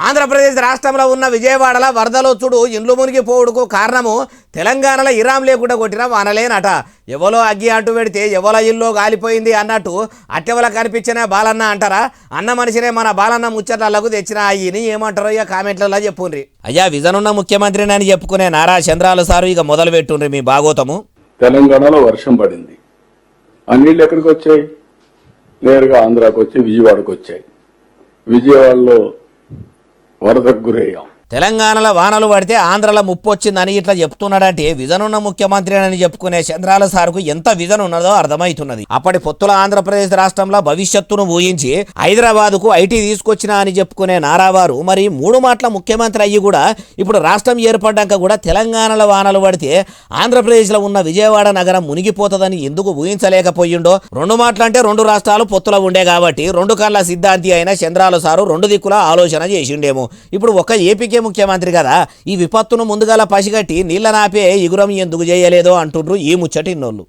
ఆంధ్రప్రదేశ్ రాష్ట్రంలో ఉన్న విజయవాడలో వరదలో చూడు ఇండ్లు మునిగిపోవుడుకు కారణము తెలంగాణలో ఇరాం లేకుండా కొట్టిన వానలేనట. ఎవలో అగ్గి అంటూ పెడితే ఎవల ఇల్లు గాలిపోయింది అన్నట్టు అట్టెవల కనిపించిన బాలన్న అంటారా? అన్న మనిషినే మన బాలన్న ముచ్చట్లకు తెచ్చిన అయ్యని ఏమంటారో ఇక కామెంట్లలో చెప్పుండ్రి. అయ్యా విజనున్న ముఖ్యమంత్రిని అని చెప్పుకునే నారా చంద్రాలు సారు ఇక మొదలు పెట్టుండ్రి మీ భాగోతము. తెలంగాణలో వర్షం పడింది, ఆ నీళ్ళు ఎక్కడికి వచ్చాయి? నేరుగా ఆంధ్రాకి వచ్చి విజయవాడకు వచ్చాయి. విజయవాడలో వరదకు గురయ్యాం. తెలంగాణలో వానలు పడితే ఆంధ్రలో ముప్పు వచ్చిందని ఇట్లా చెప్తున్నాడంటే విజనున్న ముఖ్యమంత్రి అని చెప్పుకునే చంద్రాల సార్కు ఎంత విజన్ ఉన్నదో అర్థమవుతున్నది. అప్పటి పొత్తుల ఆంధ్రప్రదేశ్ రాష్ట్రంలో భవిష్యత్తును ఊహించి హైదరాబాద్కు ఐటీ తీసుకొచ్చినా అని చెప్పుకునే నారావారు మరి 3 మాటల ముఖ్యమంత్రి అయ్యి కూడా ఇప్పుడు రాష్ట్రం ఏర్పడ్డాక కూడా తెలంగాణలో వానలు పడితే ఆంధ్రప్రదేశ్లో ఉన్న విజయవాడ నగరం మునిగిపోతుందని ఎందుకు ఊహించలేకపోయిండో? 2 మాటలు అంటే 2 రాష్ట్రాలు పొత్తులో ఉండే కాబట్టి 2 కళ్ళ సిద్ధాంతి అయిన చంద్రాల సారు 2 దిక్కుల ఆలోచన చేసిండేమో. ఇప్పుడు ఒక ఏపీకే ముఖ్యమంత్రి కదా, ఈ విపత్తును ముందుగాల పసిగట్టి నీళ్ల నాపే ఇగురం ఎందుకు చేయలేదో అంటుండ్రు ఈ ముచ్చటిన్నోళ్ళు.